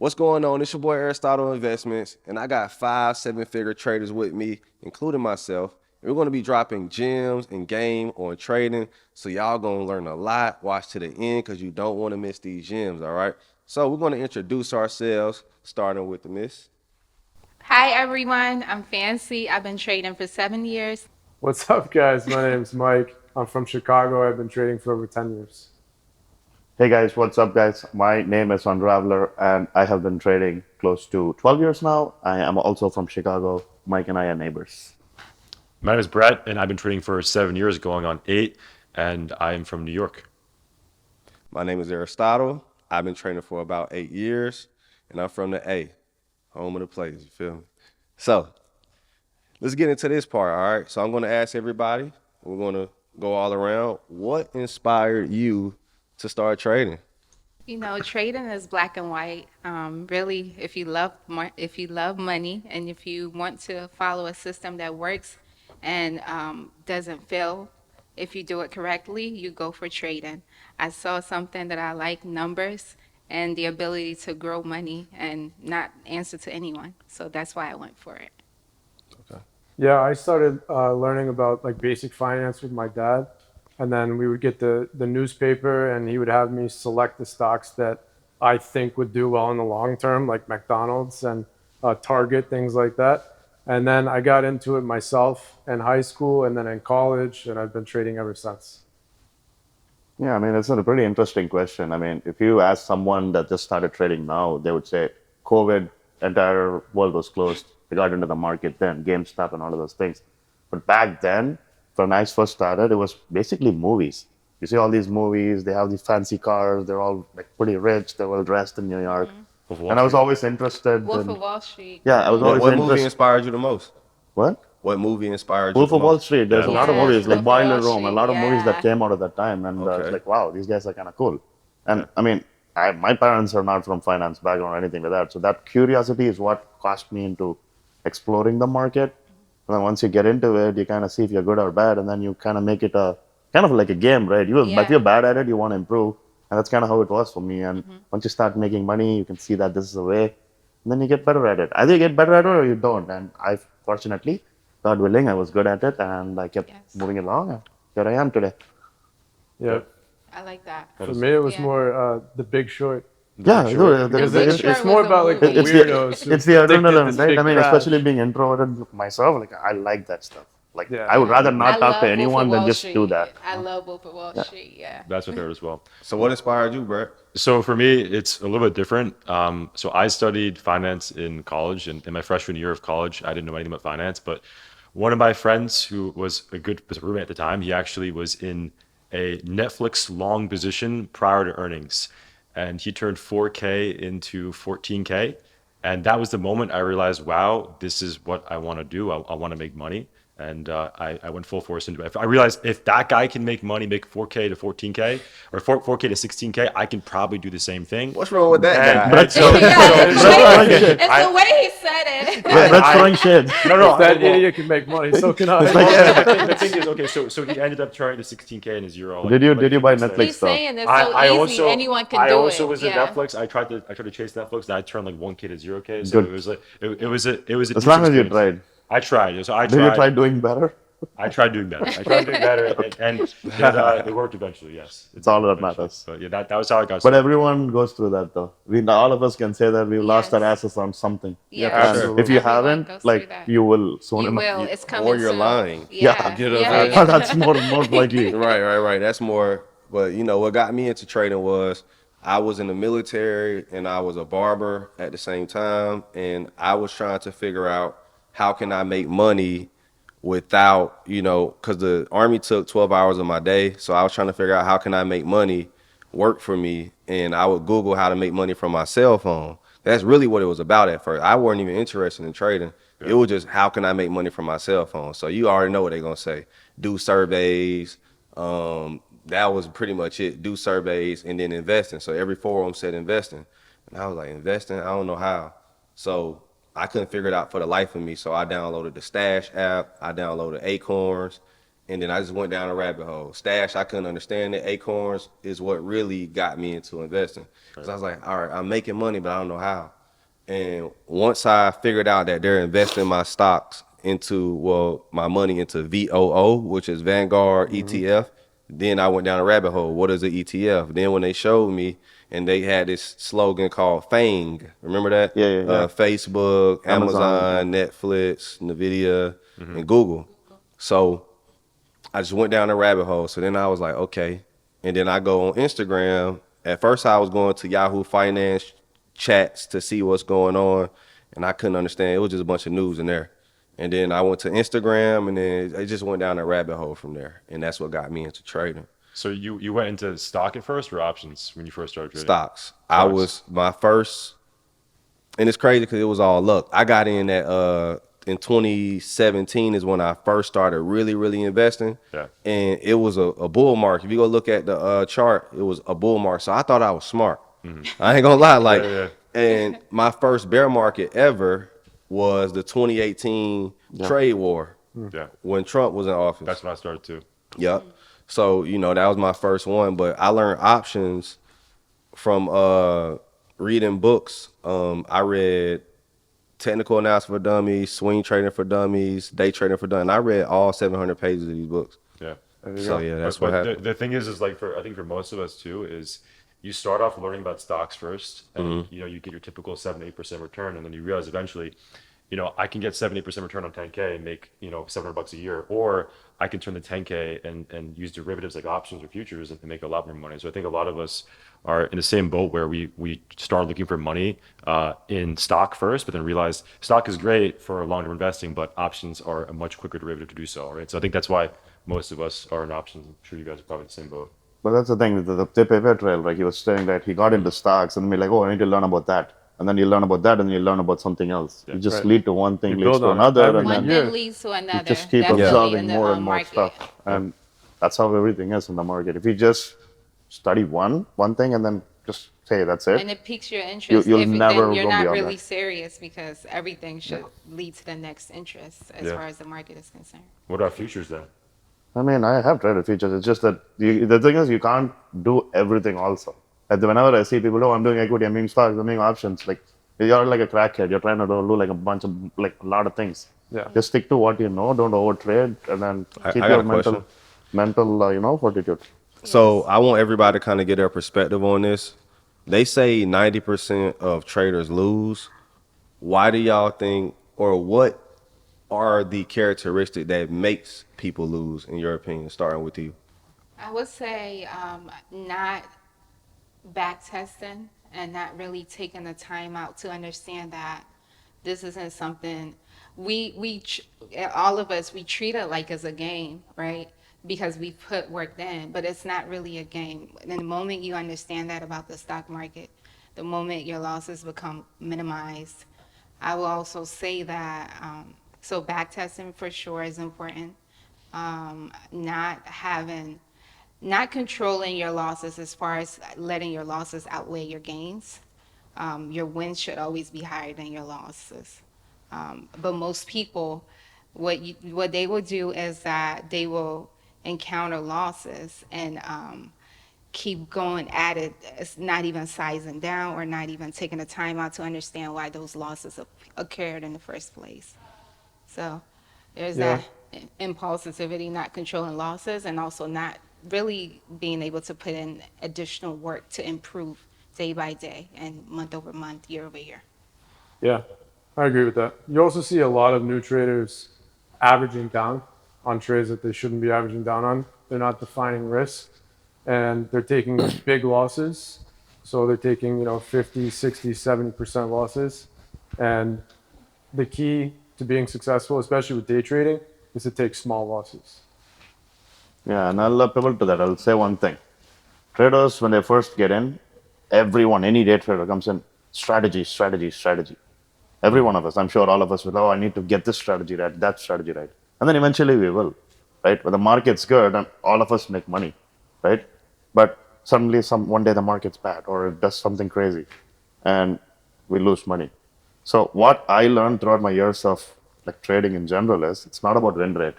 What's going on? It's your boy Aristotle Investments, and I got 5 7-figure traders with me, including myself. And we're going to be dropping gems and game on trading, so y'all gonna learn a lot. Watch to the end because you don't want to miss these gems. All right. So we're going to introduce ourselves, starting with the Miss. Hi everyone, I'm Fancy. I've been trading for 7 years. What's up, guys? My name's Mike. I'm from Chicago. I've been trading for over 10 years. Hey guys, what's up, guys? My name is Unraveler, and I have been trading close to 12 years now. I am also from Chicago. Mike and I are neighbors. My name is Brett, and I've been trading for 7 years, going on 8, and I am from New York. My name is Aristotle. I've been trading for about 8 years, and I'm from the A, home of the players. You feel me? So let's get into this part. All right. So I'm going to ask everybody. We're going to go all around. What inspired you to start trading? Trading is black and white. Really, if you love money and if you want to follow a system that works and doesn't fail, if you do it correctly, you go for trading. I saw something that I like, numbers and the ability to grow money and not answer to anyone. So that's why I went for it. Okay. Yeah, I started learning about like basic finance with my dad, and then we would get the newspaper, and he would have me select the stocks that I think would do well in the long term, like McDonald's and Target, things like that. And then I got into it myself in high school and then in college, and I've been trading ever since. Yeah, I mean, it's a pretty interesting question. I mean, if you ask someone that just started trading now, they would say COVID, entire world was closed. They got into the market then, GameStop and all of those things. But back then, when I first started, it was basically movies. You see all these movies, they have these fancy cars, they're all like pretty rich, they're well dressed in New York. Of Wall And I was Street. always interested Wolf of in, Wall Street. yeah, I was What always what movie interested. inspired you the most? What? What movie inspired you Wolf the of Wall most? Street. There's Yeah, a Wolf lot of of Wall movies Yes, Street. like Wolf of Boiler Wall Room, a Street. lot of movies that Yeah. came out at that time, and it's Okay. like, wow, these guys are kind of cool. And Yeah. I mean, my parents are not from finance background or anything like that, so that curiosity is what caused me into exploring the market. And then once you get into it, you kind of see if you're good or bad, and then you kind of make it a kind of like a game, right? If Yeah. you're bad at it, you want to improve, and that's kind of how it was for me. And once you start making money, you can see that this is a way, and then you get better at it. Either you get better at it or you don't. And I, fortunately, God willing, I was good at it, and I kept Yes. moving along. And here I am today. Yeah, Yep. I like that. That for is me, it was Yeah. more The Big Short The Yeah, Big Short. dude, The because Big it's Short more was a about like the movie. it's weirdos who it's the predicted adrenaline, this right? big I mean, especially crash. being introverted myself, like I like that stuff. Like Yeah, I would rather I not talk to love Wolf of anyone than Wall just do Street. that. I love Wolf of Wall Street. Yeah. That's my favorite as well. So what inspired you, Brett? So for me, it's a little bit different. So I studied finance in college, and in my freshman year of college, I didn't know anything about finance. But one of my friends, who was a roommate at the time, he actually was in a Netflix long position prior to earnings, and he turned 4K into 14K, and that was the moment I realized, wow, this is what I want to do. I want to make money. And I went full force into it. I realized if that guy can make money, make 4K to 14K, or 4K to 16K, I can probably do the same thing. What's wrong with that And, guy? and so, Yeah, it's so, the Throwing way, shit. it's I, the way he said it. I, That's I, throwing shades. no, if that well, idiot can make money, so can I. well, the thing is, okay, so he ended up turning to 16K in a zero. Did you buy Like, Netflix He's though? saying it's I, so I easy. also Anyone can I do also it. was in Yeah. Netflix. I tried to chase Netflix, and I turned like 1K to 0K. So Good. it was like it was a As decent long as you experience. tried. I tried. So Did you try doing better? I tried doing better. I tried doing better, and it worked eventually. Yes, it It's all did that eventually. matters. But yeah, that was how I got But started. everyone goes through that though. All of us can say that we've lost our Yes. asses on something. Yeah, Yes. for And sure. if you Absolutely. Everyone haven't, goes through like that. you will soon You enough. will. It's coming Or you're soon. lying. Yeah. Yeah. Get what I'm Yeah. saying? That's more likely. Right. That's more. But what got me into trading was I was in the military and I was a barber at the same time, and I was trying to figure out how can I make money without, because the army took 12 hours of my day. So I was trying to figure out how can I make money work for me, and I would Google how to make money from my cell phone. That's really what it was about at first. I wasn't even interested in trading. It Yeah. was just how can I make money from my cell phone. So you already know what they're gonna say. Do surveys. That was pretty much it. Do surveys and then investing. So every forum said investing, and I was like, investing? I don't know how. So I couldn't figure it out for the life of me. So I downloaded the Stash app. I downloaded Acorns, And then I just went down a rabbit hole. Stash, I couldn't understand it. Acorns is what really got me into investing. Because I was like, all right, I'm making money, but I don't know how. And once I figured out that they're investing my stocks into, well, my money into VOO, which is Vanguard ETF, then I went down a rabbit hole. What is an ETF? Then when they showed me, and they had this slogan called FANG. Remember that? Yeah, yeah, yeah. Facebook, Amazon. Yeah. Amazon, Netflix, Nvidia, and Google. So I just went down the rabbit hole. So then I was like, okay. And then I go on Instagram. At first, I was going to Yahoo Finance chats to see what's going on, and I couldn't understand. It was just a bunch of news in there. And then I went to Instagram, and then it just went down a rabbit hole from there. And that's what got me into trading. So you went into stock at first or options when you first started trading? Stocks. I was my first, and it's crazy because it was all luck. I got in 2017 is when I first started really investing. Yeah. And it was a bull market. If you go look at the chart, it was a bull market. So I thought I was smart. I ain't gonna lie, like, Yeah. and my first bear market ever was the 2018 trade war Yeah. when Trump was in office. That's when I started too. Yep. So, that was my first one, but I learned options from reading books. I read Technical Analysis for Dummies, Swing Trading for Dummies, Day Trading for Dummies. And I read all 700 pages of these books. Yeah. So yeah, that's But what happened. the thing is like I think for most of us too is you start off learning about stocks first, and you get your typical 7-8% return, and then you realize eventually, I can get 7-8% return on 10K and make $700 a year, or I can turn the 10K and use derivatives like options or futures and make a lot more money. So I think a lot of us are in the same boat where we start looking for money in stock first, but then realize stock is great for long-term investing, but options are a much quicker derivative to do so, right? So I think that's why most of us are in options. I'm sure you guys are probably in the same boat. But that's the thing, the paper trail, like he was saying that he got into stocks and be like, oh, I need to learn about that. And then you learn about that and you learn about something else. You just Right. lead to one thing, You leads build to on it another, every and One then year. thing leads to you another. just keep Definitely in observing the more and more market. stuff. And that's how everything is in the market. If you just study one thing and then just say that's And it, it piques your interest. you'll If never then you're go not beyond really that. serious because everything should lead to the next interest as Yeah. far as the market is concerned. What about futures then? I mean, I have traded futures. It's just that the thing is, you can't do everything also. And whenever I see people, oh, I'm doing equity, I'm doing stocks, I'm doing options, like, you're like a crackhead. You're trying to do like a bunch of, like, a lot of things. Yeah. Just stick to what you know, don't overtrade, and then I keep got your a question. mental fortitude. So I want everybody to kind of get their perspective on this. They say 90% of traders lose. Why do y'all think, or what are the characteristics that makes people lose, in your opinion, starting with you? I would say not back testing and not really taking the time out to understand that this isn't something all of us, we treat it like as a game, right? Because we put work in, but it's not really a game. And the moment you understand that about the stock market, the moment your losses become minimized, I will also say that so back testing for sure is important. Not controlling your losses as far as letting your losses outweigh your gains. Your wins should always be higher than your losses. But most people, what they will do is that they will encounter losses and keep going at it. It's not even sizing down or not even taking the time out to understand why those losses occurred in the first place. So there's Yeah. that impulsivity, not controlling losses, and also not really being able to put in additional work to improve day by day and month over month, year over year. Yeah, I agree with that. You also see a lot of new traders averaging down on trades that they shouldn't be averaging down on. They're not defining risk and they're taking big losses. So they're taking, 50, 60, 70% losses. And the key to being successful, especially with day trading, is to take small losses. Yeah, and I'll pivot to that. I'll say one thing. Traders, when they first get in, everyone, any day trader comes in, strategy, strategy, strategy. Every one of us, I'm sure all of us will, oh, I need to get this strategy right, that strategy right. And then eventually we will, right? When the market's good and all of us make money, right? But suddenly one day the market's bad or it does something crazy and we lose money. So what I learned throughout my years of like trading in general is it's not about win rate.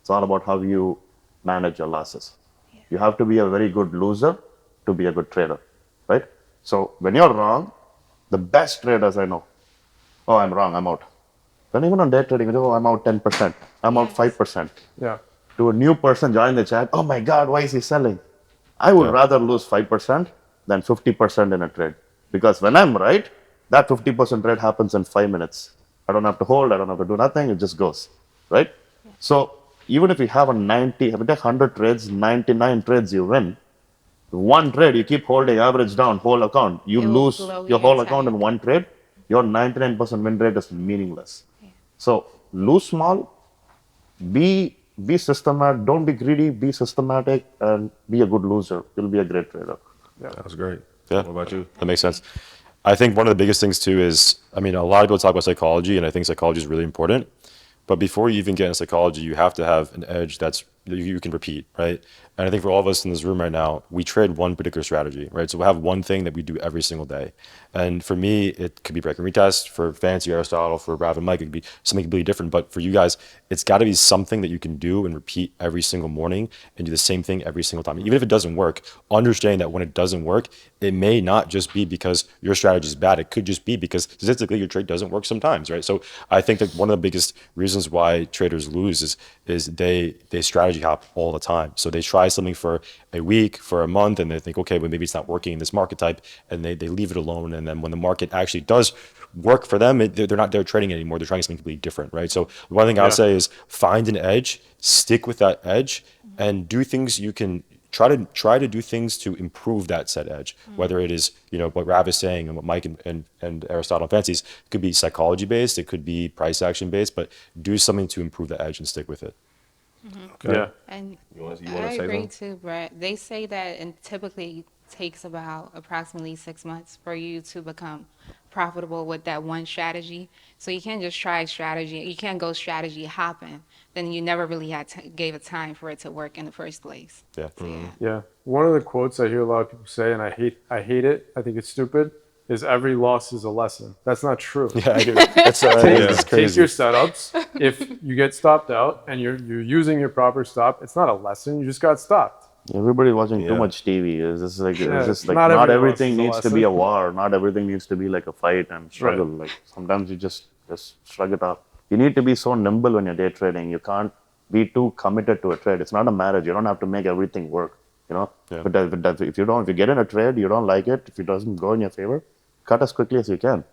It's all about how you manage your losses. You have to be a very good loser to be a good trader, right? So when you're wrong, the best traders I know, oh, I'm wrong, I'm out. Then even on day trading, oh, I'm out 10%, I'm out Yes. 5%. Yeah. To a new person join the chat, oh my God, why is he selling? I would Yeah. rather lose 5% than 50% in a trade. Because when I'm right, that 50% trade happens in 5 minutes. I don't have to hold, I don't have to do nothing, it just goes, right? So even if you have a 90, if you take 100 trades, 99 trades you win, one trade you keep holding, average down, whole account, you It will lose blow your your whole account in entire. one trade, your 99% win rate is meaningless. Yeah. So lose small, be systematic, don't be greedy, be systematic, and be a good loser. You'll be a great trader. That was great. Yeah, What about you? that makes sense. I think one of the biggest things too is, I mean, a lot of people talk about psychology, and I think psychology is really important. But before you even get into psychology, you have to have an edge that's you can repeat, right? And I think for all of us in this room right now, we trade one particular strategy, right? So we have one thing that we do every single day. And for me, it could be break and retest. For Fancy, Aristotle, for Rav and Mike, it could be something completely different. But for you guys, it's got to be something that you can do and repeat every single morning and do the same thing every single time. Even if it doesn't work, understand that when it doesn't work, it may not just be because your strategy is bad. It could just be because statistically your trade doesn't work sometimes, right? So I think that one of the biggest reasons why traders lose is they strategy hop all the time. So they try something for a week, for a month, and they think, okay, well maybe it's not working in this market type, and they leave it alone. And then when the market actually does work for them, they're not there trading anymore. They're trying something completely different, right? So one thing I'll Yeah. say is find an edge, stick with that edge, and do things you can try to do things to improve that set edge, whether it is what Rav is saying and what Mike and Aristotle fancies. It could be psychology based, it could be price action based, but do something to improve the edge and stick with it. Okay. Yeah. And You I want to say agree something? too, Brett. They say that it typically takes about approximately 6 months for you to become profitable with that one strategy. So you can't just try strategy. You can't go strategy hopping. Then you never really gave it time for it to work in the first place. Yeah. So yeah. Yeah. One of the quotes I hear a lot of people say, and I hate it. I think it's stupid. Is every loss is a lesson. That's not true. Yeah, I do. That's Take, it's take your crazy. setups. If you get stopped out and you're using your proper stop, it's not a lesson. You just got stopped. Everybody watching too Yeah. much TV. It's Yeah. just like Not not every loss everything is a needs to be lesson. a war. Not everything needs to be like a fight and Right. struggle. Like sometimes you just shrug it off. You need to be so nimble when you're day trading. You can't be too committed to a trade. It's not a marriage. You don't have to make everything work. You know. Yeah. If you don't, if you get in a trade, you don't like it. If it doesn't go in your favor, cut as quickly as you can,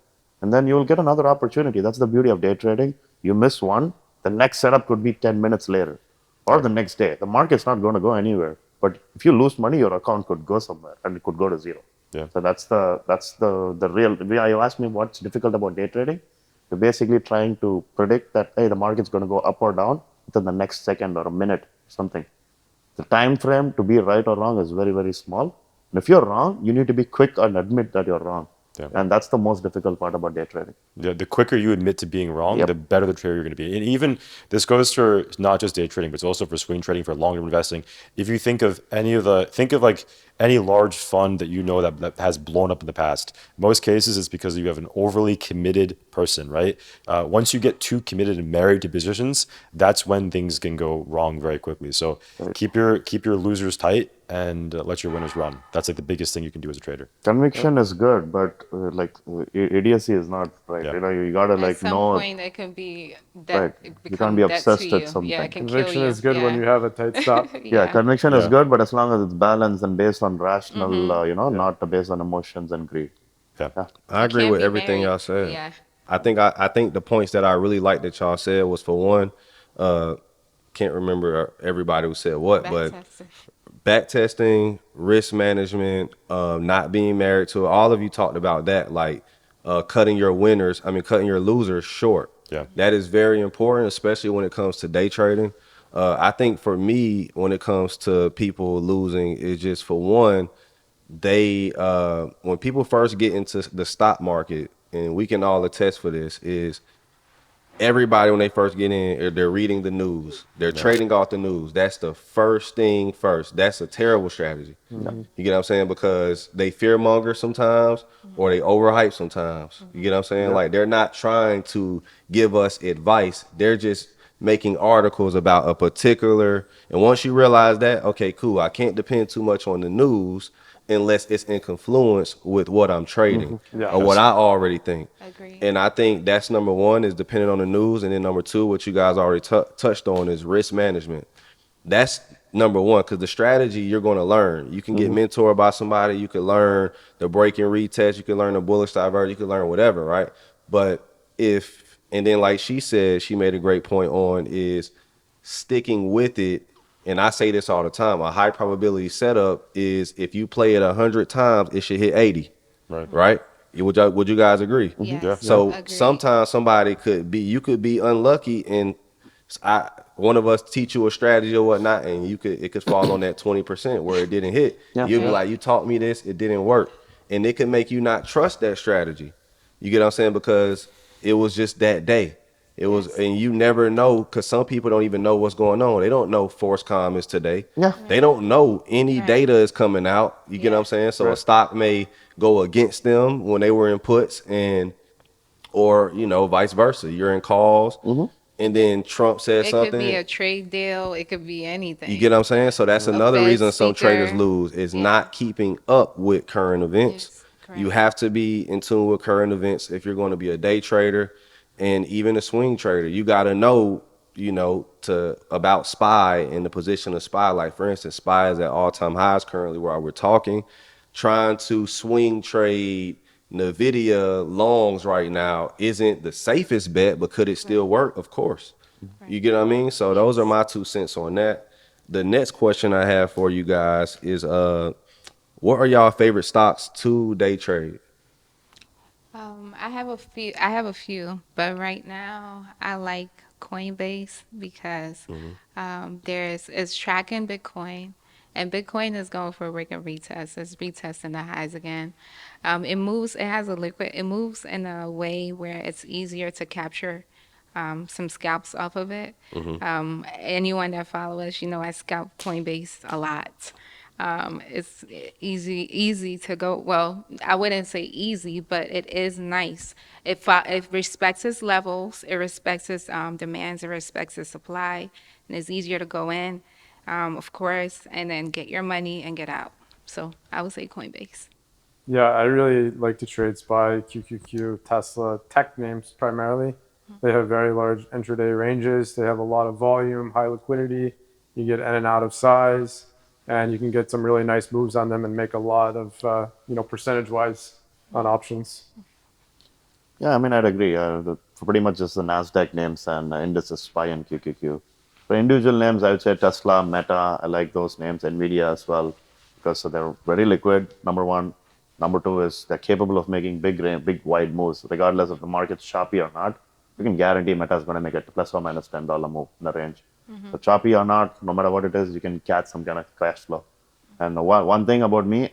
and then you'll get another opportunity. That's the beauty of day trading. You miss one, the next setup could be 10 minutes later or the next day. The market's not going to go anywhere. But if you lose money, your account could go somewhere and it could go to zero. Yeah. So that's the real. You asked me what's difficult about day trading. You're basically trying to predict that hey, the market's going to go up or down within the next second or a minute, something. The time frame to be right or wrong is very, very small. And if you're wrong, you need to be quick and admit that you're wrong. Yeah. And that's the most difficult part about day trading. The quicker you admit to being wrong, Yep. the better the trader you're going to be. And even this goes for not just day trading, but it's also for swing trading, for long-term investing. If you think of like any large fund that that has blown up in the past, most cases it's because you have an overly committed person, right? Once you get too committed and married to positions, that's when things can go wrong very quickly. So keep your losers tight and let your winners run. That's like the biggest thing you can do as a trader. Conviction is good, but idiocy is not right. Yeah. You gotta At some know. point, it can be that Right. it You become can't be debt to obsessed with you. something. Yeah, it can kill Conviction you. is good when Yeah. you have a tight stop. Yeah, conviction is Yeah. good, but as long as it's balanced and based on rational, Mm-hmm. not based on emotions and greed. Yeah. Yeah. I You agree can't with be everything married. y'all said. Yeah. I think the points that I really liked that y'all said was for one, uh, can't remember everybody who said what, Back but testing. back testing, risk management, not being married to it. All of you talked about that, like cutting your losers short. Yeah. That is very important, especially when it comes to day trading. I think for me, when it comes to people losing, it's just for one, they when people first get into the stock market, and we can all attest for this, is everybody when they first get in, they're reading the news. They're trading off the news. That's the first thing first. That's a terrible strategy. You get what I'm saying? Because they fearmonger sometimes or they overhype sometimes. You get what I'm saying? Yep. Like they're not trying to give us advice. They're just making articles about a particular. And once you realize that, okay, cool, I can't depend too much on the news unless it's in confluence with what I'm trading Yeah. or what Yes. I already think. Agree. And I think that's number one is depending on the news, and then number two, what you guys already touched on is risk management. That's number one because the strategy you're going to learn. You can get mentored by somebody. You can learn the break and retest. You can learn the bullish divert. You can learn whatever, right? But if and then like she said, she made a great point on is sticking with it. And I say this all the time. A high probability setup is if you play it 100 times, it should hit 80, Right. right? Would you guys agree? Yeah. Yes. Yeah. So Agree. sometimes somebody could be, you could be unlucky, and one of us teach you a strategy or whatnot, and it could fall on that 20% where it didn't hit. Yeah. You'll be Yeah. like, you taught me this, it didn't work, and it can make you not trust that strategy. You get what I'm saying? Because it was just that day. It was, Yes. and you never know because some people don't even know what's going on. They don't know Forcecom is today. Yeah. They Right. don't know any Right. data is coming out. You get what I'm Yes. saying? So a Right. stock may go against them when they were in puts, and or vice versa. You're in calls, and then Trump says It could be something. a trade deal. It could be You get anything. what I'm saying? So that's A another Fed reason some traders speaker. lose is Yeah. not keeping up with current events. Yes. You Correct. have to be in tune with current events if you're going to be a day trader and even a swing trader. You got to know, to about SPY and the position of SPY. Like for instance, SPY is at all-time highs currently while we're talking. Trying to swing trade Nvidia longs right now isn't the safest bet, but could it still Right. work? Of course. You Right. get what I mean? So those are Yes. my 2 cents on that. The next question I have for you guys is what are y'all favorite stocks to day trade? I have a few. I have a few, but right now I like Coinbase because it's tracking Bitcoin, and Bitcoin is going for a rig and retest. It's retesting the highs again. It moves. It has a liquid. It moves in a way where it's easier to capture some scalps off of it. Anyone that follows us, I scalp Coinbase a lot. It's easy to go. Well, I wouldn't say easy, but it is nice. It respects its levels, it respects its demands, it respects its supply, and it's easier to go in, of course, and then get your money and get out. So I would say Coinbase. Yeah, I really like to trade SPY, QQQ, Tesla, tech names primarily. They have very large intraday ranges. They have a lot of volume, high liquidity. You get in and out of size, and you can get some really nice moves on them and make a lot of, percentage wise on options. Yeah, I mean, I'd agree. Pretty much just the Nasdaq names and indices, SPY and QQQ. For individual names, I would say Tesla, Meta. I like those names. Nvidia as well, because they're very liquid. Number one. Number two is they're capable of making big wide moves, regardless if the market's choppy or not. You can guarantee Meta is going to make a plus or minus $10 move in the range. So choppy or not, no matter what it is, you can catch some kind of cash flow. And one thing about me,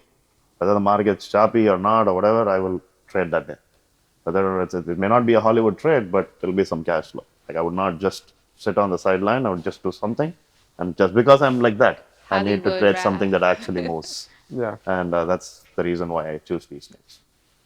whether the market's choppy or not or whatever, I will trade that day. Whether it may not be a Hollywood trade, but there'll be some cash flow. Like I would not just sit on the sideline. I would just do something, and just because I'm like that, I need to Hollywood trade something rap. that actually moves, Yeah. and that's the reason why I choose these names.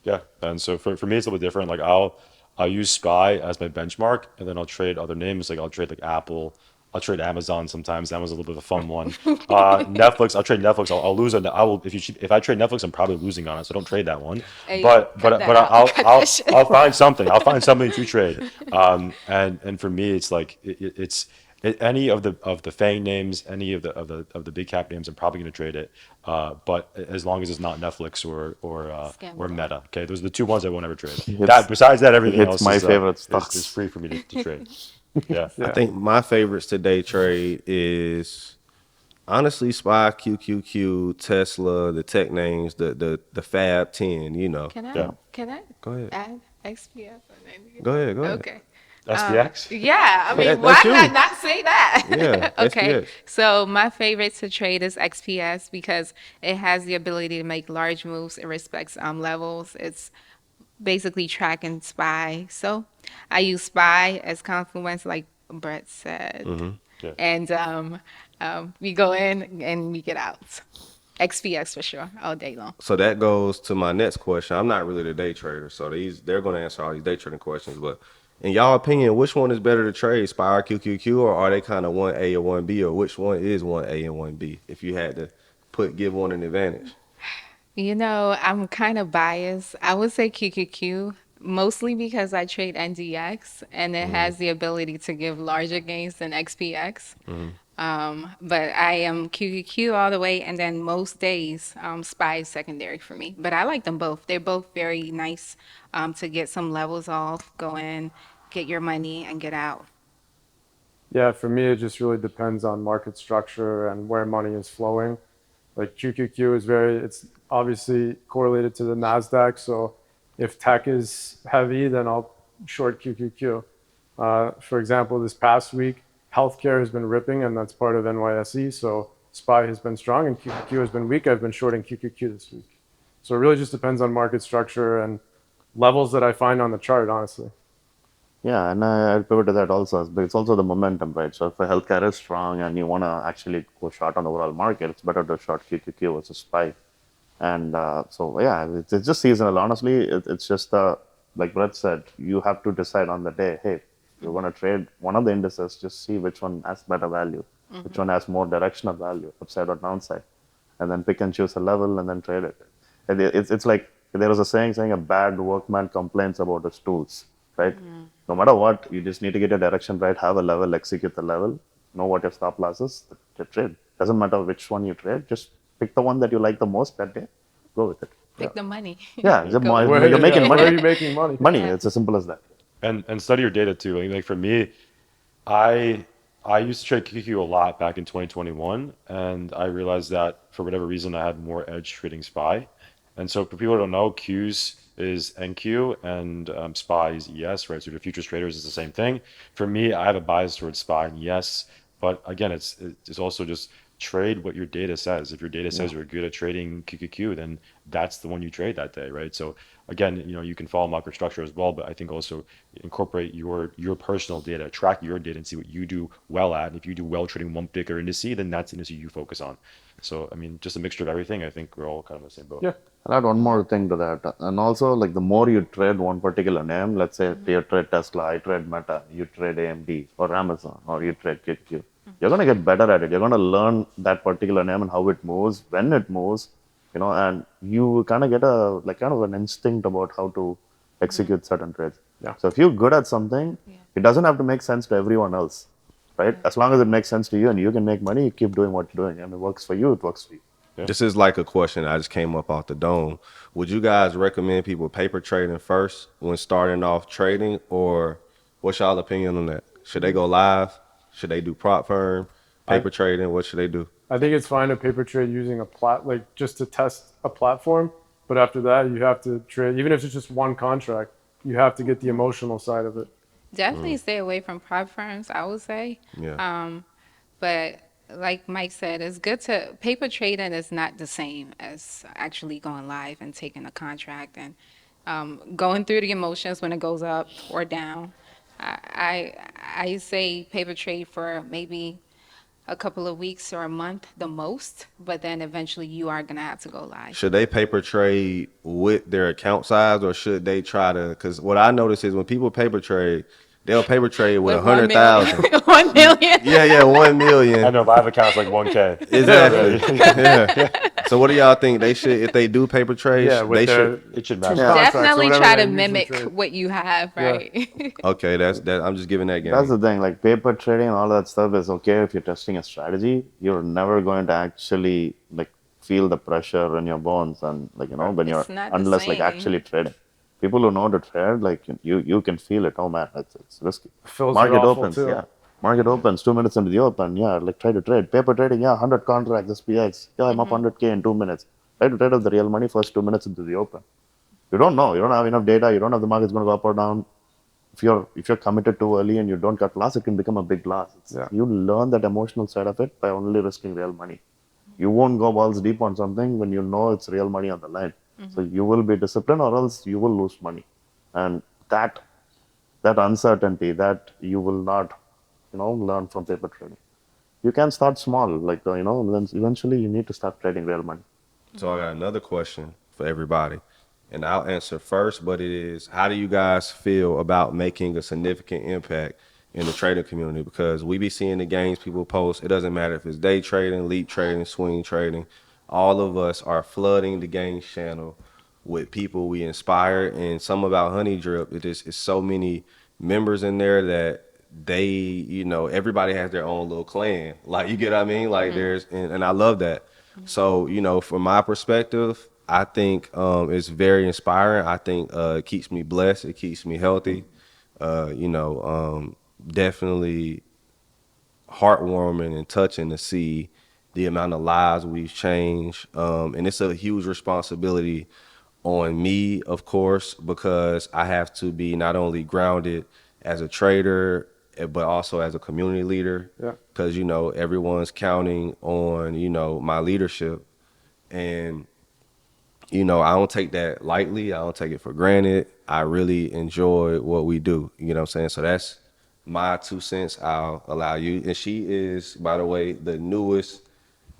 Yeah, and so for me it's a little bit different. Like I'll use SPY as my benchmark, and then I'll trade other names. Like I'll trade like Apple, I'll trade Amazon sometimes. That was a little bit of a fun one. Netflix, I'll trade Netflix. I'll lose on. I will if I trade Netflix, I'm probably losing on it. So don't trade that one. Hey, But cut but that but out. I'll Cut I'll that shit. I'll find something. I'll find something to trade. And for me, it's like any of the FANG names, any of the big cap names, I'm probably going to trade it. But as long as it's not Netflix or Scammer. Meta. Okay, those are the two ones I won't ever trade. It's Besides that, everything it's else my favorite is stocks. free for me to trade. Yeah. I Yeah. think my favorites today trade is honestly SPY, QQQ, Tesla, the tech names, the Fab 10. Can I? Yeah. Can I? Go ahead. Add XPS? Go ahead. Go ahead. Okay. SPX? Yeah, I mean, That's why you. not say Yeah, that? Okay, SPX. so my favorite to trade is XPS because it has the ability to make large moves. It respects levels. It's basically tracking SPY. So I use SPY as confluence, like Brett said, Yeah. and we go in and we get out. XPX for sure, all day long. So that goes to my next question. I'm not really the day trader, so they're going to answer all these day trading questions. But in y'all opinion, which one is better to trade, SPY or QQQ, or are they kind of 1A or 1B, or which one is 1A and 1B? If you had to give one an advantage. You know, I'm kind of biased. I would say QQQ, mostly because I trade NDX and it has the ability to give larger gains than XPX. But I am QQQ all the way, and then most days, SPY is secondary for me. But I like them both. They're both very nice to get some levels off, go in, get your money, and get out. Yeah, for me, it just really depends on market structure and where money is flowing. Like QQQ is it's obviously correlated to the NASDAQ. So if tech is heavy, then I'll short QQQ. For example, this past week, healthcare has been ripping, and that's part of NYSE. So SPY has been strong, and QQQ has been weak. I've been shorting QQQ this week. So it really just depends on market structure and levels that I find on the chart, honestly. Yeah, and I'll pivot to that also, but it's also the momentum, right? So if the healthcare is strong and you want to actually go short on the overall market, it's better to short QQQ versus SPY. And so, yeah, it's just seasonal. Honestly, it's just, like Brett said, you have to decide on the day, hey, you're going to trade one of the indices, just see which one has better value, which one has more directional value, upside or downside, and then pick and choose a level and then trade it. And it's like there was a saying a bad workman complains about his tools, right? No matter what, you just need to get your direction right, have a level, execute the level, know what your stop loss is, to trade. Doesn't matter which one you trade, just pick the one that you like the most that day, go with it. Pick the money. Yeah, it's Go with Where, you're it. making where are you money. making money? Money, Yeah. it's as simple as that. And study your data too. Like for me, I I used to trade QQQ a lot back in 2021, and I realized that for whatever reason I had more edge trading SPY. And so for people who don't know, Q's is NQ and SPY is ES, right? So for futures traders, it's the same thing. For me, I have a bias towards SPY and ES, but again, it's also just trade what your data says. If your data says you're good at trading QQQ, then that's the one you trade that day, right? So again, you can follow market structure as well, but I think also incorporate your personal data, track your data, and see what you do well at. And if you do well trading one particular indice, then that's the indice you focus on. So I mean, just a mixture of everything. I think we're all kind of in the same boat. Yeah. I'll add one more thing to that. And also, like the more you trade one particular name, let's say you trade Tesla, I trade Meta, you trade AMD or Amazon, or you trade QQ, you're going to get better at it. You're going to learn that particular name and how it moves, when it moves, and you kind of get kind of an instinct about how to execute certain trades. Yeah. So if you're good at something, it doesn't have to make sense to everyone else, right? As long as it makes sense to you and you can make money, you keep doing what you're doing. And it works for you, it works for you. Yeah. This is like a question I just came up off the dome. Would you guys recommend people paper trading first when starting off trading, or what's y'all opinion on that? Should they go live? Should they do prop firm? Paper trading? What should they do? I think it's fine to paper trade using like just to test a platform. But after that, you have to trade, even if it's just one contract, you have to get the emotional side of it. Definitely stay away from prop firms, I would say. Yeah. But like Mike said, it's good to paper trading is not the same as actually going live and taking a contract and going through the emotions when it goes up or down. I say paper trade for maybe a couple of weeks or a month the most, but then eventually you are gonna have to go live. Should they paper trade with their account size, or should they try to? Because what I notice is when people paper trade, they'll paper trade with With 1 million, 100,000. 1 million. Yeah, 1 I million. know live accounts like 1K. Exactly. Yeah. So what do y'all think they should, if they do paper trades? Yeah, with they their should. It should two match. contracts or Definitely whatever try they to usually mimic trade. what you have, Yeah. right? Okay, that's that. I'm just giving that game. That's the thing, like paper trading and all that stuff is okay if you're testing a strategy. You're never going to actually like feel the pressure in your bones and when you're It's not the unless like same. actually trading. People who know to trade, like you can feel it. Oh man, it's risky. Fills are Market awful opens, too. yeah. Market opens 2 minutes into the open, yeah. Like try to trade. Paper trading, yeah. 100 contracts, SPX, yeah. I'm up 100K in 2 minutes. Try to trade up the real money first 2 minutes into the open. You don't know. You don't have enough data. You don't know if the market's going to go up or down. If you're committed too early and you don't cut loss, it can become a big loss. Yeah. You learn that emotional side of it by only risking real money. You won't go balls deep on something when you know it's real money on the line. So you will be disciplined, or else you will lose money. And that uncertainty that you will not, learn from paper trading. You can start small, like then eventually you need to start trading real money. So I got another question for everybody, and I'll answer first. But it is, how do you guys feel about making a significant impact in the trading community? Because we be seeing the gains people post. It doesn't matter if it's day trading, leap trading, swing trading. All of us are flooding the gains channel with people we inspire, and some about Honey Drip. It is, it's so many members in there that they, everybody has their own little clan. Like, you get what I mean? Like, there's, and I love that. So, from my perspective, I think it's very inspiring. I think it keeps me blessed. It keeps me healthy. Definitely heartwarming and touching to see the amount of lives we've changed. And it's a huge responsibility on me, of course, because I have to be not only grounded as a trader, but also as a community leader. Yeah. Because, everyone's counting on, my leadership. And, I don't take that lightly. I don't take it for granted. I really enjoy what we do. You know what I'm saying? So that's my 2 cents. I'll allow you. And she is, by the way, the newest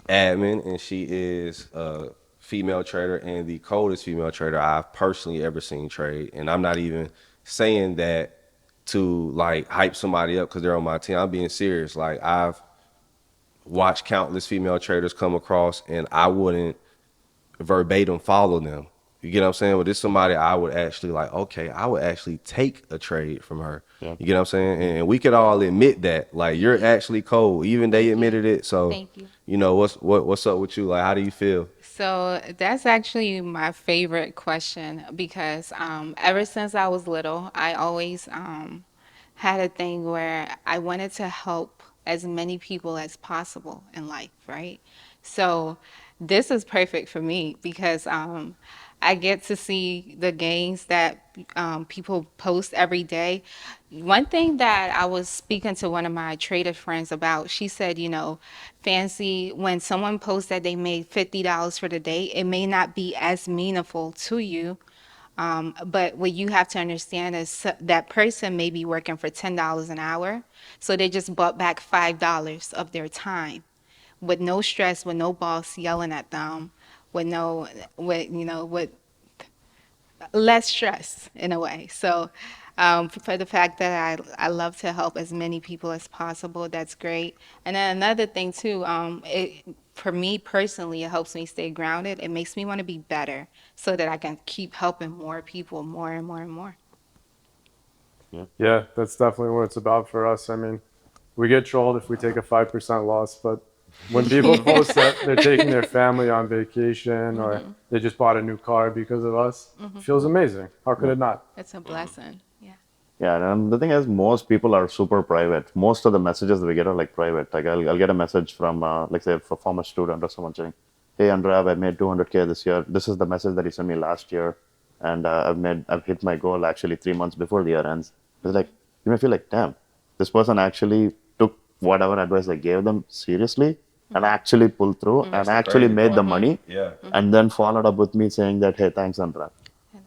admin, and she is a female trader and the coldest female trader I've personally ever seen trade. And I'm not even saying that to like hype somebody up because they're on my team. I'm being serious. Like, I've watched countless female traders come across, and I wouldn't verbatim follow them. You get what I'm saying? But this somebody I would actually like, okay, I would actually take a trade from her. Yeah. You get what I'm saying? And we could all admit that. Like, you're actually cold. Even they admitted it. So, Thank you. what's up with you? Like, how do you feel? So that's actually my favorite question because ever since I was little, I always had a thing where I wanted to help as many people as possible in life, right? So this is perfect for me because I get to see the gains that people post every day. One thing that I was speaking to one of my trader friends about, she said, Fancy, when someone posts that they made $50 for the day, it may not be as meaningful to you. But what you have to understand is that person may be working for $10 an hour. So they just bought back $5 of their time with no stress, with no boss yelling at them, with no, with less stress in a way. So, for the fact that I love to help as many people as possible, that's great. And then another thing too, for me personally, it helps me stay grounded. It makes me want to be better so that I can keep helping more people more and more and more. Yeah, that's definitely what it's about for us. I mean, we get trolled if we take a 5% loss, but when people post that they're taking their family on vacation or they just bought a new car because of us, it feels amazing. How could it not? It's a blessing. Yeah. Yeah, and the thing is, most people are super private. Most of the messages that we get are like private. Like I'll get a message from, like say, a former student or someone saying, "Hey, Andrav, I made 200K this year. This is the message that he sent me last year, and I've hit my goal actually 3 months before the year ends." It's like you may feel like, damn, this person actually took whatever advice I gave them seriously and actually pulled through and the actually crazy made the part. money, Yeah. and then followed up with me saying that, "Hey, thanks, Andrav."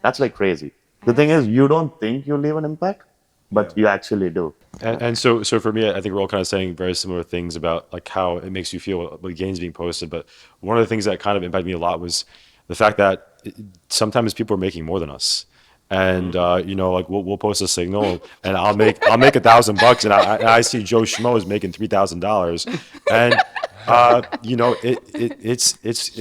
That's like crazy. The thing is, you don't think you leave an impact, but Yeah. you actually do. And so for me, I think we're all kind of saying very similar things about like how it makes you feel with gains being posted. But one of the things that kind of impacted me a lot was the fact that sometimes people are making more than us. And like we'll post a signal, and I'll make $1,000, and I see Joe Schmo is making $3,000, and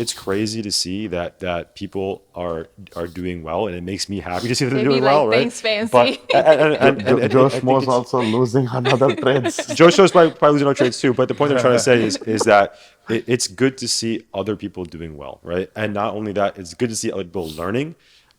it's crazy to see that people are doing well, and it makes me happy to see that they're They be doing like, well, right? "Thanks, Fancy." But Joe I think Schmo's it's also losing on other trades. Joe Show's probably losing our trades too. But the point I'm trying to say is that it's good to see other people doing well, right? And not only that, it's good to see other people learning.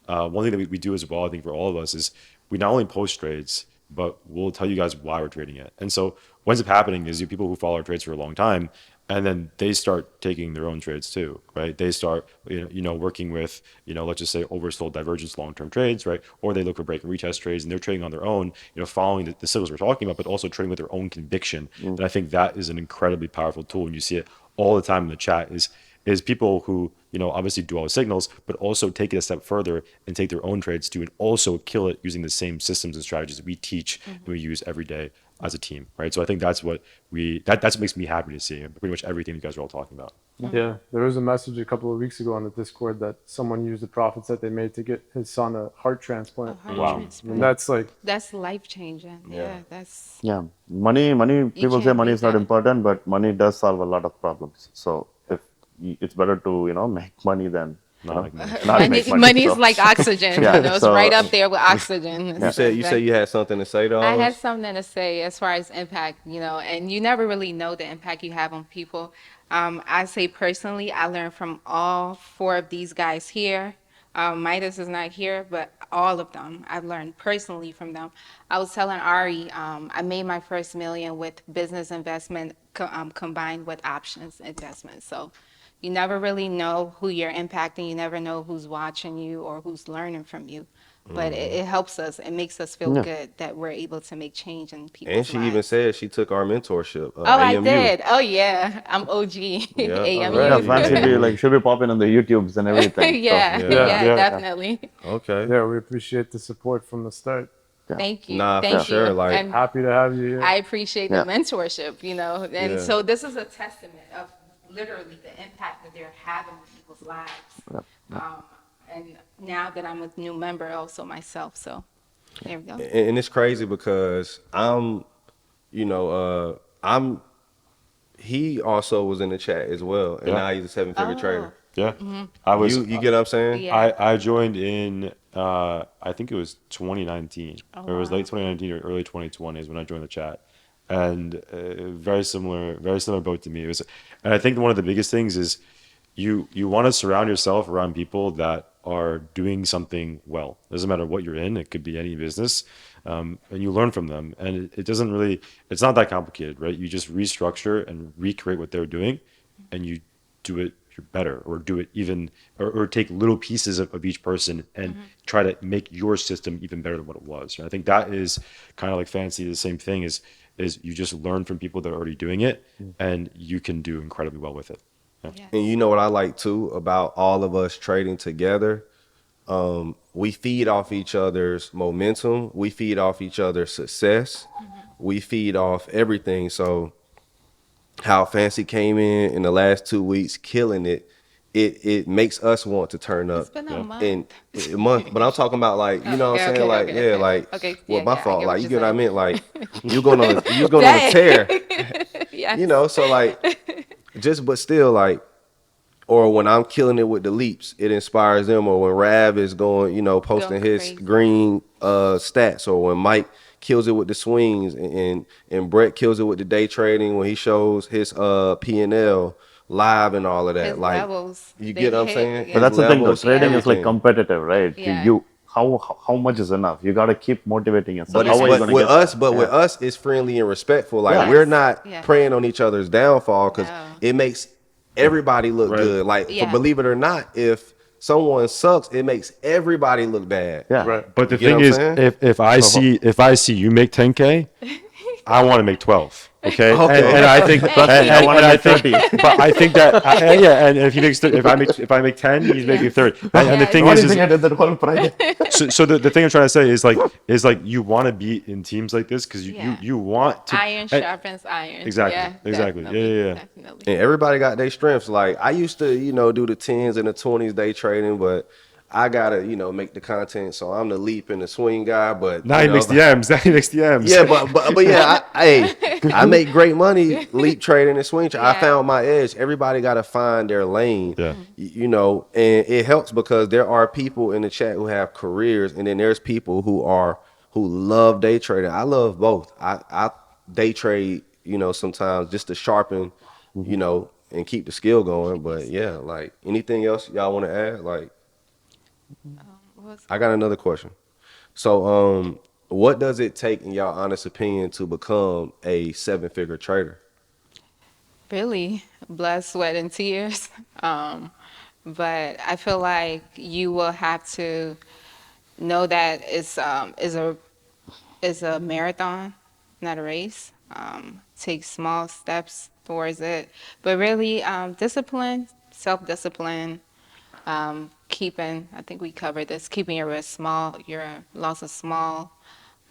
One thing that we do as well, I think for all of us, is we not only post trades, but we'll tell you guys why we're trading it. And so what ends up happening is you people who follow our trades for a long time, and then they start taking their own trades too, right? They start, working with, let's just say oversold divergence long-term trades, right? Or they look for break and retest trades, and they're trading on their own, following the signals we're talking about, but also trading with their own conviction. And I think that is an incredibly powerful tool, and you see it all the time in the chat. Is is people who, obviously do all the signals, but also take it a step further and take their own trades too, and also kill it using the same systems and strategies that we teach and we use every day as a team, right? So I think that's what makes me happy to see pretty much everything you guys are all talking about. Yeah, there was a message a couple of weeks ago on the Discord that someone used the profits that they made to get his son a heart transplant. Heart Wow. transplant. And that's like, That's life changing. Yeah, that's Yeah, money. you People say can't money beat is not that. important, but money does solve a lot of problems. So if it's better to make money than Not like money. not Money, make money. money So, is like oxygen. Yeah, It's so- right up there with oxygen. You said you had something to say to all I had us? something to say as far as impact, and you never really know the impact you have on people. I say personally, I learned from all four of these guys here. Midas is not here, but all of them, I've learned personally from them. I was telling Ari, I made my first million with business investment combined with options investment. So you never really know who you're impacting. You never know who's watching you or who's learning from you. But it helps us. It makes us feel Yeah. good that we're able to make change in And people's she even lives. said she took our mentorship, Oh, I AMU. did. Oh, yeah. I'm OG Yeah, AMU. yeah, OG. fancy be like should be popping on the YouTubes and everything. Yeah, So, Yeah. yeah, Yeah. definitely. Okay. yeah, we appreciate the support from the start. yeah. Thank you. Nah, for Thank sure, you. like- And Happy to have you here. I appreciate the Yeah. mentorship, And Yeah. so this is a testament of literally the impact that they're having in people's lives. And now that I'm a new member also myself, so there we go. And it's crazy because you know, I'm he also was in the chat as well, and Yeah. now he's a seven-figure Oh. trader. Yeah. I was, You get what I'm saying? Yeah. I joined in, I think it was 2019, Oh, or it was wow. late 2019 or early 2020 is when I joined the chat. And very similar boat to me. And I think one of the biggest things is you want to surround yourself around people that are doing something well. Doesn't matter what you're in; it could be any business, and you learn from them. And it doesn't really, it's not that complicated, right? You just restructure and recreate what they're doing, and you do it better, or do it even, or take little pieces of each person and try to make your system even better than what it was. And I think that is kind of like fancy. The same thing is you just learn from people that are already doing it, and you can do incredibly well with it. Yeah. Yes. And you know what I like too about all of us trading together? We feed off each other's momentum. We feed off each other's success. We feed off everything. So how Fancy came in the last 2 weeks, killing it. It makes us want to turn up It's been a month. in a month. But I'm talking about like, you know what I'm Okay, saying? Like, okay, yeah, okay. like, Okay, well, yeah, my yeah, I fault. get Like, what you you're get what I saying. meant? Like, you're going on a tear. Yes. You know, so like, but still, like, or when I'm killing it with the leaps, it inspires them. Or when Rav is going, posting his crazy. green stats, or when Mike kills it with the swings, and Brett kills it with the day trading when he shows his P&L live and all of that. His Like, levels, you they get what I'm hit, saying? yeah. But that's the thing, though. Levels, Trading is like everything. competitive, right? Yeah. You how much is enough? You got to keep motivating yourself. But How are you but going to with get us, there? but with Yeah. us, it's friendly and respectful. Like Yeah. we're not Yes. preying on each other's downfall because No. it makes everybody look Right. good. Like, Yeah. believe it or not, if someone sucks, it makes everybody look bad. Yeah. Right. But the You get thing what I'm is, saying? if I see you make 10K, I want to make 12. Okay. Okay. And I think, and, I wanna and I make think, 30. but I think that, yeah. And if he makes, if I make 10, he's making 30. And the Yes. thing What do is, you think I did that whole Friday? so the thing I'm trying to say is like you want to be in teams like this because Yeah. you want to. Iron sharpens iron. Exactly, Yeah, exactly. definitely, Yeah. Definitely. And everybody got their strengths. Like I used to, do the 10s and the 20s day trading, but I gotta, make the content. So I'm the leap and the swing guy. But Now he makes the M's. Now he makes the M's. yeah, but yeah, I make great money leap trading and swing trading. I Yeah. found my edge. Everybody got to find their lane. Yeah. And it helps because there are people in the chat who have careers, and then there's people who love day trading. I love both. I day trade, sometimes just to sharpen, and keep the skill going. But yeah, like anything else y'all want to add? Like What was- I got another question. So, what does it take, in y'all honest opinion, to become a seven-figure trader? Really, blood, sweat, and tears. But I feel like you will have to know that it's a marathon, not a race. Take small steps towards it, but really discipline, self-discipline, keeping, I think we covered this, keeping your risk small, your losses small,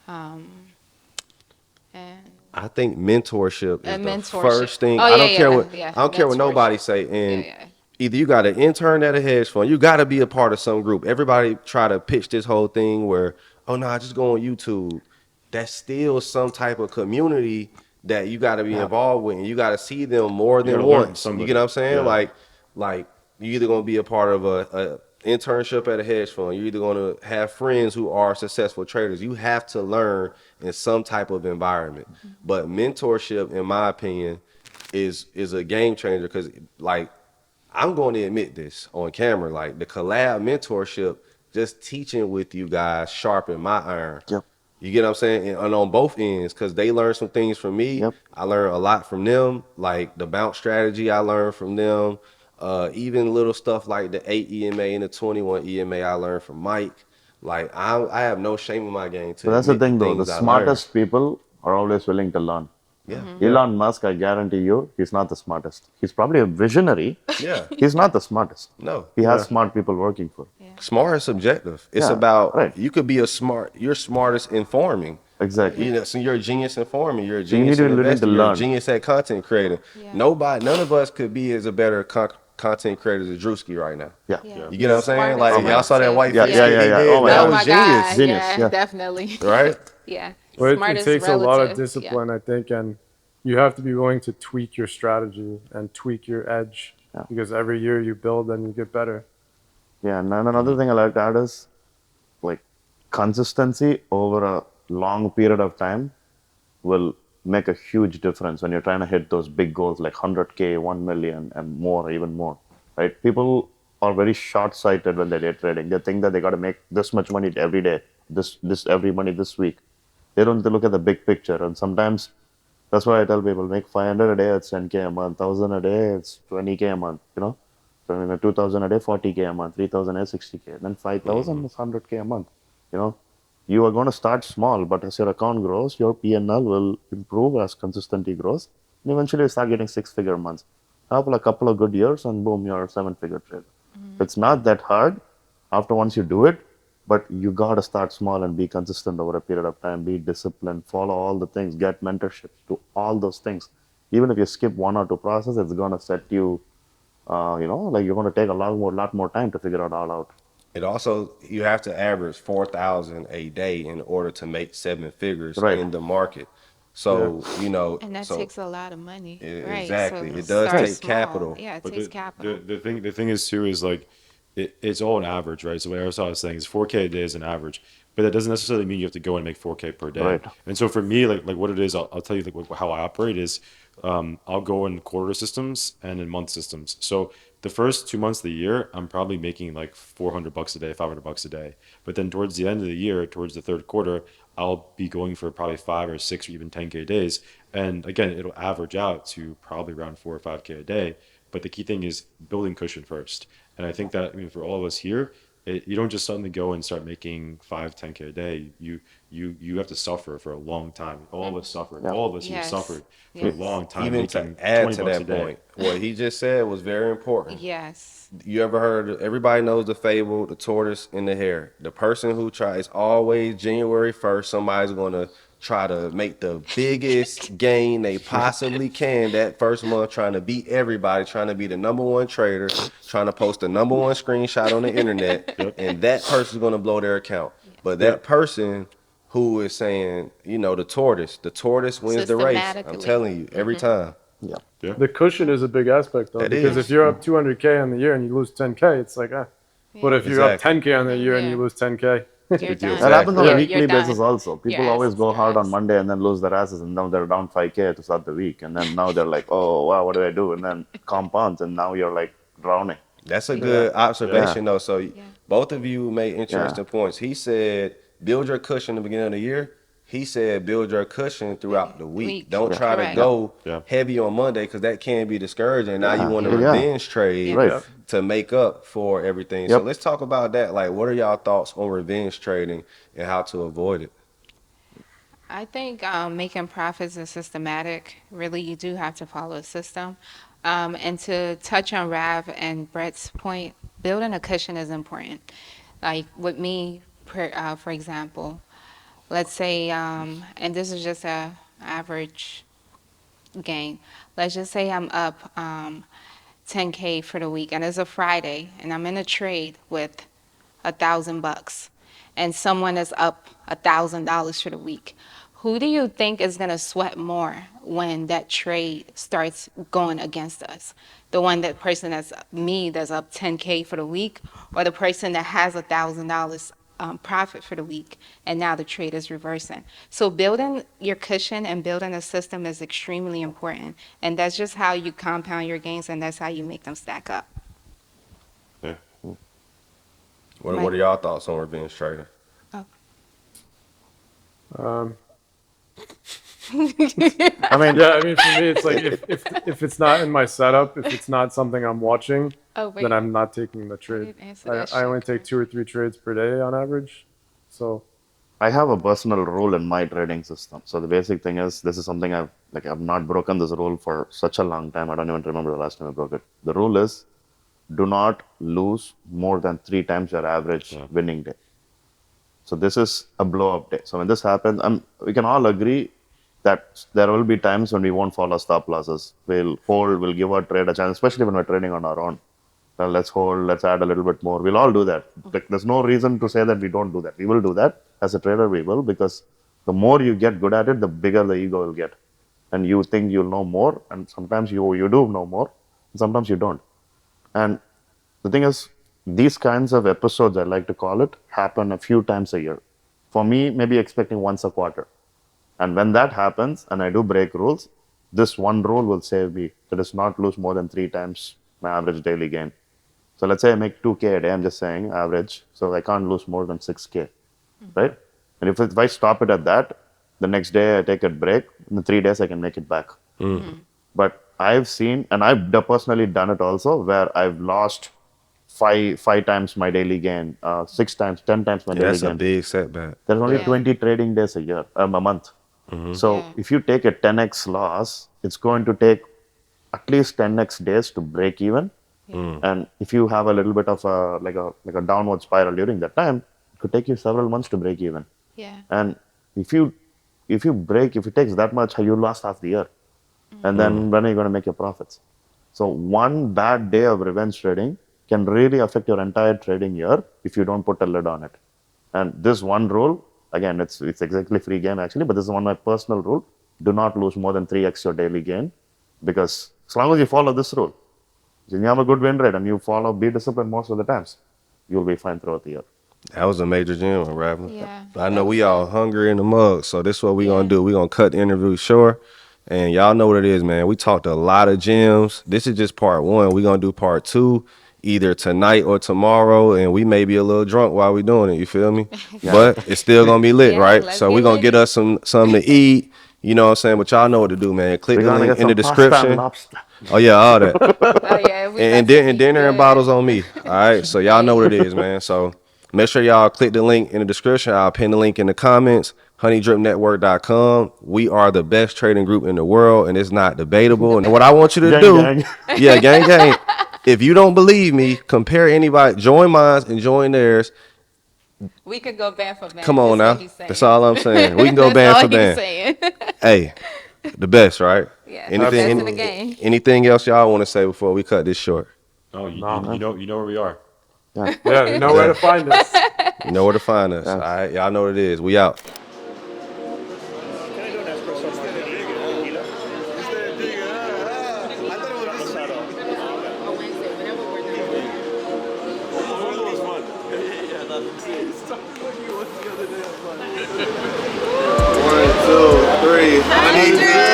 um, and I think mentorship is the mentorship. first thing. Oh I yeah, don't care yeah, what yeah, I don't care what nobody mentorship. say. Yeah, And yeah. either you got an intern at a hedge fund, you got to be a part of some group. Everybody try to pitch this whole thing where, oh no, just go on YouTube. That's still some type of community that you got to be Yeah. involved with, and you got to see them more You got than to learn from once. You get somebody. what I'm saying? Yeah. Like you either gonna be a part of a internship at a hedge fund. You're either gonna have friends who are successful traders. You have to learn in some type of environment. But mentorship, in my opinion, is a game changer because like I'm going to admit this on camera, like the collab mentorship, just teaching with you guys sharpen my iron. Yep. You get what I'm saying? And on both ends, because they learned some things from me. Yep. I learned a lot from them, like the bounce strategy I learned from them. Even little stuff like the 8 EMA and the 21 EMA I learned from Mike. Like I have no shame in my game But to that's the admit the thing, though. The things I learned. smartest people are always willing to learn. Yeah. Yeah. Elon Musk, I guarantee you, he's not the smartest. He's probably a visionary. Yeah. He's not the smartest. No. He has Yeah. smart people working for him. Yeah. Smart is subjective. It's Yeah, about right. you could be you're smartest informing. Exactly. You know, so you're a genius informing, you're a So you need genius to in be willing to investing, you're a learn. genius at content creating. Yeah. None of us could be as a better content creator as Drewski right now. Yeah. Yeah. You get what I'm saying? Smart Like is y'all saw that relative. white Yeah, face yeah, skit yeah, he yeah. did. Oh my That Oh God. was my genius, God. Genius, Yeah, yeah. definitely. right? Yeah. Well, Smart it is takes a lot of relative. discipline, I think, and you have to be willing to tweak your strategy and tweak your edge Yeah. because every year you build and you get better. Yeah, and then another thing I like to add is like consistency over a long period of time will make a huge difference when you're trying to hit those big goals like 100K, 1 million, and more, even more. Right? People are very short-sighted when they're day trading. They think that they got to make this much money every day, this every money this week. They don't look at the big picture, and sometimes that's why I tell people make 500 a day, it's 10K a month, 1,000 a day, it's 20K a month. So 2,000 a day, 40K a month, 3,000 a day, 60K, then 5,000 is 100K a month. You know, you are going to start small, but as your account grows, your P&L will improve as consistently grows. And eventually, you start getting six-figure months. Have a couple of good years, and boom, you're a seven-figure trader. It's not that hard after once you do it, but you got to start small and be consistent over a period of time. Be disciplined, follow all the things, get mentorships, do all those things. Even if you skip one or two processes, it's going to set you, like you're going to take lot more time to figure it all out. It also you have to average 4,000 a day in order to make seven figures Right. in the market. Yeah. So, And that so takes a lot of money. Right. exactly. So It does start take small. capital. Yeah, it But takes capital. the thing is too is like it's all an average, right? So what Aristotle was saying is 4K a day is an average, but that doesn't necessarily mean you have to go and make 4K per day. Right. And so for me, like what it is, I'll tell you like how I operate is I'll go in quarter systems and in month systems. So the first 2 months of the year, I'm probably making like $400 a day, $500 a day. But then towards the end of the year, towards the third quarter, I'll be going for probably 5 or 6 or even 10K days. And again, it'll average out to probably around 4 or 5K a day. But the key thing is building cushion first. And I think that for all of us here, you don't just suddenly go and start making 5, 10K a day. You have to suffer for a long time. All of us suffered. Yeah. All of us here Yes. suffered for a Yes. long time, Even making to add 20 to bucks a that day. point, what he just said was very important. Yes. You ever heard? Everybody knows the fable, the tortoise and the hare. The person who tries always January 1st. Somebody's gonna try to make the biggest gain they possibly can that first month, trying to beat everybody, trying to be the number one trader, trying to post the number one screenshot on the internet, and that person's gonna blow their account. But Yeah. that person who is saying, the tortoise wins the race. I'm Systematically. telling you, every time. Yeah. Yeah. The cushion is a big aspect though, That because is. if you're up 200K on the year and you lose 10K, it's like, ah. But if you're up Exactly. 10K on the year and you Yeah. lose 10K, You're deal. done. That happens on a Yeah. weekly You're basis done. also. People Your always ass go is hard your on ass. Monday and then lose their asses, and now they're down 5K to start the week. And then now they're like, oh, wow, what did I do? And then compounds, and now you're like drowning. That's a good observation, though. So Yeah. both of you made Yeah. interesting points. He said, build your cushion in the beginning of the year. He said, build your cushion throughout the week. Week. Don't Yeah. try to Correct. go Yeah. heavy on Monday because that can be discouraging. Now you Yeah. want to Yeah. revenge trade Right. Yeah. to make up for everything. So Yep. let's talk about that. Like, what are y'all thoughts on revenge trading and how to avoid it? I think making profits is systematic. Really, you do have to follow a system. And to touch on Rav and Brett's point, building a cushion is important. Like with me, for example, let's say, and this is just a average gain. Let's just say I'm up 10K for the week, and it's a Friday, and I'm in a trade with $1,000, and someone is up $1,000 for the week. Who do you think is gonna sweat more when that trade starts going against us? The person that's me that's up 10K for the week, or the person that has $1,000 profit for the week, and now the trade is reversing. So building your cushion and building a system is extremely important, and that's just how you compound your gains, and that's how you make them stack up. Yeah. Mike? What are y'all thoughts on revenge trading? Oh. Um, I mean, yeah, I mean, for me, it's like if it's not in my setup, if it's not something I'm watching, Oh, wait. then I'm not taking the I trade. didn't answer I, that I only shit. take 2 or 3 trades per day on average. So I have a personal rule in my trading system. So the basic thing is, this is something I've not broken this rule for such a long time. I don't even remember the last time I broke it. The rule is, do not lose more than 3 times your average winning day. So this is a blow up day. So when this happens, we can all agree that there will be times when we won't follow stop losses. We'll hold, we'll give our trade a chance, especially when we're trading on our own. Well, let's hold, let's add a little bit more. We'll all do that. Like, there's no reason to say that we don't do that. We will do that. As a trader, we will, because the more you get good at it, the bigger the ego will get. And you think you'll know more, and sometimes you do know more, and sometimes you don't. And the thing is, these kinds of episodes, I like to call it, happen a few times a year. For me, maybe expecting once a quarter. And when that happens, and I do break rules, this one rule will save me. That is not lose more than 3 times my average daily gain. So let's say I make 2K a day, I'm just saying average. So I can't lose more than 6K, right? And if I stop it at that, the next day I take a break, in the 3 days I can make it back. But I've seen, and I've personally done it also, where I've lost five times my daily gain, 6 times, 10 times my Yeah, daily that's a gain. big setback. There's only Yeah. 20 trading days a year, a month. So Yeah. if you take a 10x loss, it's going to take at least 10x days to break even. Yeah. And if you have a little bit of a downward spiral during that time, it could take you several months to break even. Yeah. And if you if it takes that much, you lost half the year. And then when are you going to make your profits? So one bad day of revenge trading can really affect your entire trading year if you don't put a lid on it. And this one rule, again, it's exactly free game actually, but this is one of my personal rule. Do not lose more than 3x your daily gain, because as long as you follow this rule, if you have a good win rate and you be disciplined most of the times, you'll be fine throughout the year. That was a major gem, Raven. Yeah. I know That was we all good. hungry in the mug, so this is what we Yeah. gonna do. We gonna cut the interview short, and y'all know what it is, man. We talked a lot of gems. This is just part one. We gonna do part two either tonight or tomorrow, and we may be a little drunk while we doing it. You feel me? But it's still gonna be lit, Yeah, right? let's So we get gonna get litty. us something to eat. You know what I'm saying? But y'all know what to do, man. Click We're the going to link get in the some pasta and description. lobster. Oh yeah, all that. Oh yeah, we And, about to and be dinner and good. bottles on me. All right. So y'all know what it Hey. is, man. So make sure y'all click the link in the description. I'll pin the link in the comments. honeydripnetwork.com. We are the best trading group in the world, and it's not debatable. And what I want you to Gang, do, gang. yeah, gang, gang. If you don't believe me, compare anybody, join mine and join theirs. We could go band for Come band. on That's what now. he's That's saying. all I'm saying. We can go That's band all for he's band. saying. Hey, the best, right? Yeah, Anything, best in the absolutely. game. anything else y'all want to say before we cut this short? Oh, No. you know where we are. Yeah. Yeah, you know where to find us. You know where to find us. All Yes. right. Y'all know what it is. We out. One, two, three. Honey drip.